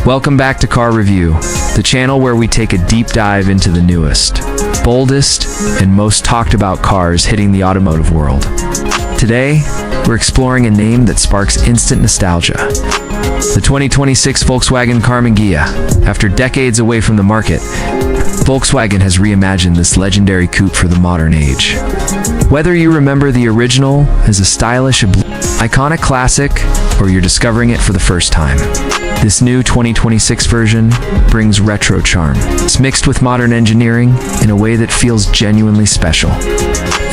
Welcome back to Car Review, the channel where we take a deep dive into the newest, boldest, and most talked about cars hitting the automotive world. Today, we're exploring a name that sparks instant nostalgia. The 2026 Volkswagen Karmann Ghia. After decades away from the market, Volkswagen has reimagined this legendary coupe for the modern age. Whether you remember the original as a stylish, iconic classic, or you're discovering it for the first time, this new 2026 version brings retro charm. It's mixed with modern engineering in a way that feels genuinely special.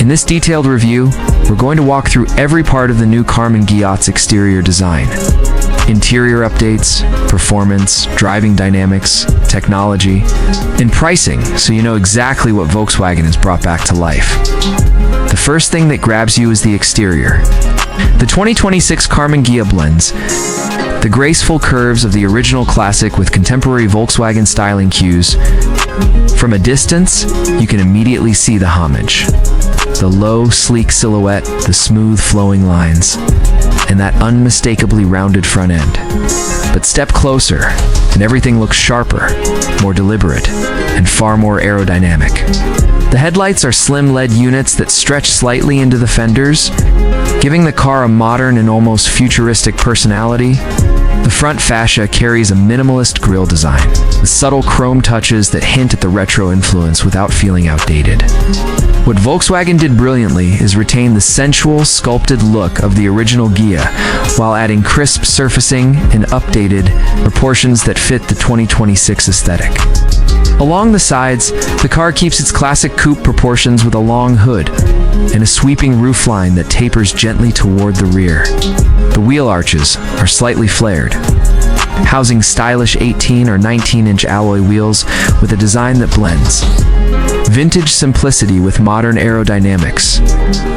In this detailed review, we're going to walk through every part of the new Karmann Ghia's exterior design. Interior updates, performance, driving dynamics, technology, and pricing, so you know exactly what Volkswagen has brought back to life. The first thing that grabs you is the exterior. The 2026 Karmann Ghia blends the graceful curves of the original classic with contemporary Volkswagen styling cues. From a distance, you can immediately see the homage. The low, sleek silhouette, the smooth, flowing lines, and that unmistakably rounded front end. But step closer, and everything looks sharper, more deliberate, and far more aerodynamic. The headlights are slim LED units that stretch slightly into the fenders, giving the car a modern and almost futuristic personality. The front fascia carries a minimalist grille design, with subtle chrome touches that hint at the retro influence without feeling outdated. What Volkswagen did brilliantly is retain the sensual, sculpted look of the original Ghia, while adding crisp surfacing and updated proportions that fit the 2026 aesthetic. Along the sides, the car keeps its classic coupe proportions with a long hood and a sweeping roofline that tapers gently toward the rear. The wheel arches are slightly flared, housing stylish 18 or 19-inch alloy wheels with a design that blends vintage simplicity with modern aerodynamics.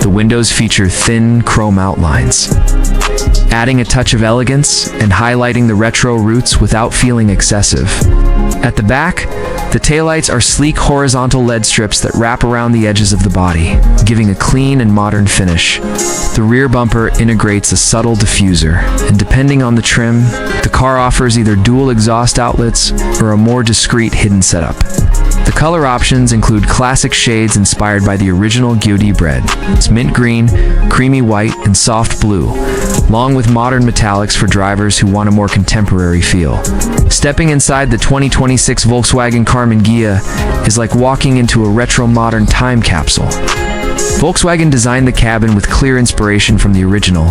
The windows feature thin chrome outlines, adding a touch of elegance and highlighting the retro roots without feeling excessive. At the back, the taillights are sleek horizontal LED strips that wrap around the edges of the body, giving a clean and modern finish. The rear bumper integrates a subtle diffuser, and depending on the trim, the car offers either dual exhaust outlets or a more discreet hidden setup. The color options include classic shades inspired by the original Ghia bread. It's mint green, creamy white, and soft blue, along with modern metallics for drivers who want a more contemporary feel. Stepping inside the 2026 Volkswagen Karmann Ghia is like walking into a retro-modern time capsule. Volkswagen designed the cabin with clear inspiration from the original.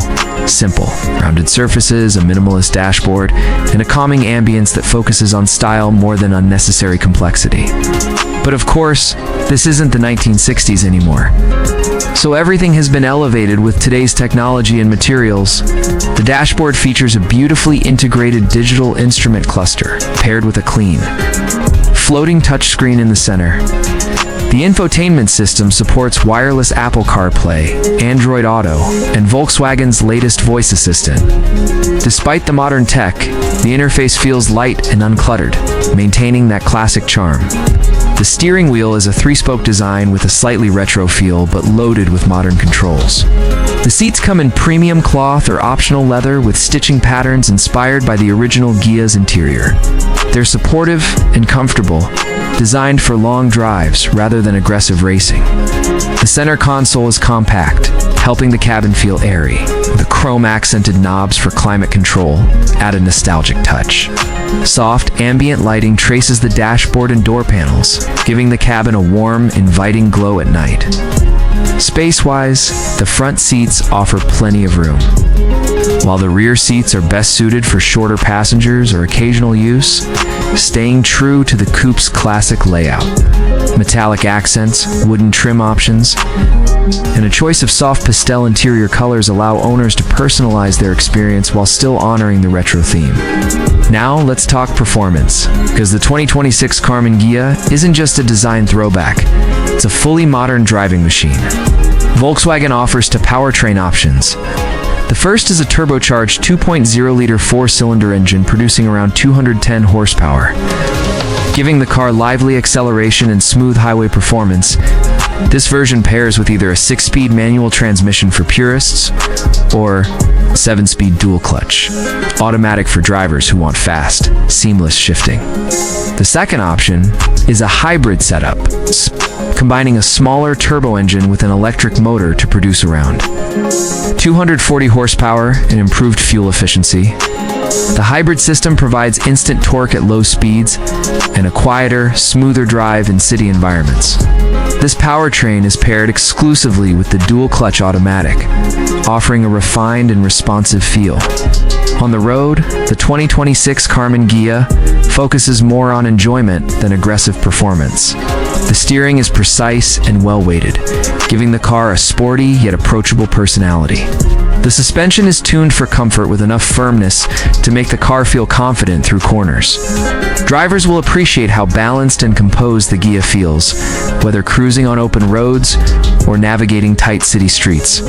Simple, rounded surfaces, a minimalist dashboard, and a calming ambience that focuses on style more than unnecessary complexity. But of course, this isn't the 1960s anymore. So everything has been elevated with today's technology and materials. The dashboard features a beautifully integrated digital instrument cluster, paired with a clean, floating touchscreen in the center. The infotainment system supports wireless Apple CarPlay, Android Auto, and Volkswagen's latest voice assistant. Despite the modern tech, the interface feels light and uncluttered, maintaining that classic charm. The steering wheel is a three-spoke design with a slightly retro feel, but loaded with modern controls. The seats come in premium cloth or optional leather with stitching patterns inspired by the original Ghia's interior. They're supportive and comfortable, designed for long drives rather than aggressive racing. The center console is compact, helping the cabin feel airy. The chrome-accented knobs for climate control add a nostalgic touch. Soft, ambient lighting traces the dashboard and door panels, giving the cabin a warm, inviting glow at night. Space-wise, the front seats offer plenty of room, while the rear seats are best suited for shorter passengers or occasional use, staying true to the coupe's classic layout. Metallic accents, wooden trim options, and a choice of soft pastel interior colors allow owners to personalize their experience while still honoring the retro theme. Now let's talk performance, because the 2026 Karmann Ghia isn't just a design throwback, it's a fully modern driving machine. Volkswagen offers two powertrain options. The first is a turbocharged 2.0-liter four-cylinder engine producing around 210 horsepower, giving the car lively acceleration and smooth highway performance. This version pairs with either a 6-speed manual transmission for purists or 7-speed dual-clutch, automatic for drivers who want fast, seamless shifting. The second option is a hybrid setup, combining a smaller turbo engine with an electric motor to produce around 240 horsepower and improved fuel efficiency. The hybrid system provides instant torque at low speeds and a quieter, smoother drive in city environments. This powertrain is paired exclusively with the dual-clutch automatic, offering a refined and responsive feel. On the road, the 2026 Karmann Ghia focuses more on enjoyment than aggressive performance. The steering is precise and well-weighted, giving the car a sporty yet approachable personality. The suspension is tuned for comfort with enough firmness to make the car feel confident through corners. Drivers will appreciate how balanced and composed the Ghia feels, whether cruising on open roads or navigating tight city streets.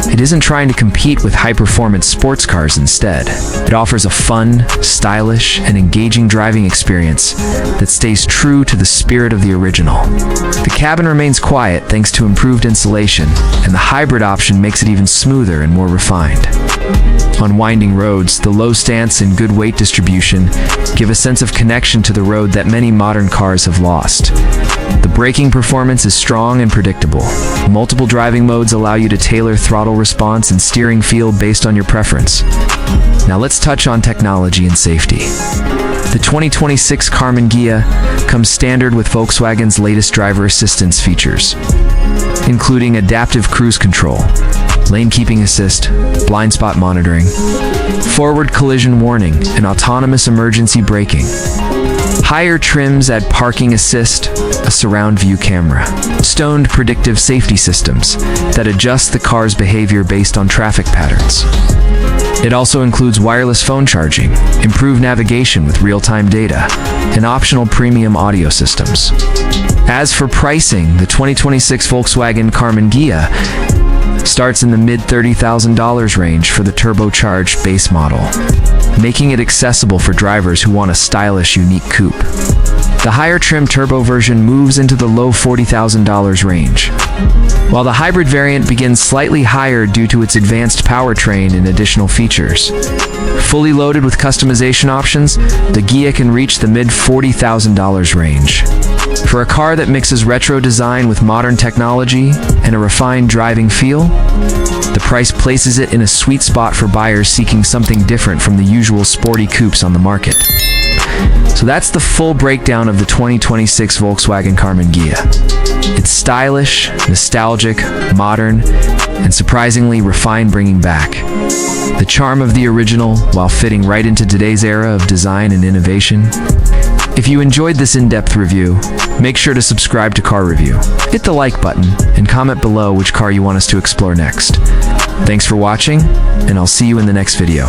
It isn't trying to compete with high-performance sports cars instead. It offers a fun, stylish, and engaging driving experience that stays true to the spirit of the original. The cabin remains quiet thanks to improved insulation, and the hybrid option makes it even smoother and more refined. On winding roads, the low stance and good weight distribution give a sense of connection to the road that many modern cars have lost. The braking performance is strong and predictable. Multiple driving modes allow you to tailor throttle response and steering feel based on your preference. Now let's touch on technology and safety. The 2026 Karmann Ghia comes standard with Volkswagen's latest driver assistance features, including adaptive cruise control, lane keeping assist, blind spot monitoring, forward collision warning, and autonomous emergency braking. Higher trims add parking assist, a surround view camera, stoned predictive safety systems that adjust the car's behavior based on traffic patterns. It also includes wireless phone charging, improved navigation with real-time data, and optional premium audio systems. As for pricing, the 2026 Volkswagen Karmann Ghia starts in the mid-$30,000 range for the turbocharged base model, making it accessible for drivers who want a stylish, unique coupe. The higher trim turbo version moves into the low $40,000 range, while the hybrid variant begins slightly higher due to its advanced powertrain and additional features. Fully loaded with customization options, the Ghia can reach the mid-$40,000 range. For a car that mixes retro design with modern technology and a refined driving feel, the price places it in a sweet spot for buyers seeking something different from the usual sporty coupes on the market. So that's the full breakdown of the 2026 Volkswagen Karmann Ghia. It's stylish, nostalgic, modern, and surprisingly refined, bringing back the charm of the original while fitting right into today's era of design and innovation. If you enjoyed this in-depth review, make sure to subscribe to Car Review. Hit the like button and comment below which car you want us to explore next. Thanks for watching, and I'll see you in the next video.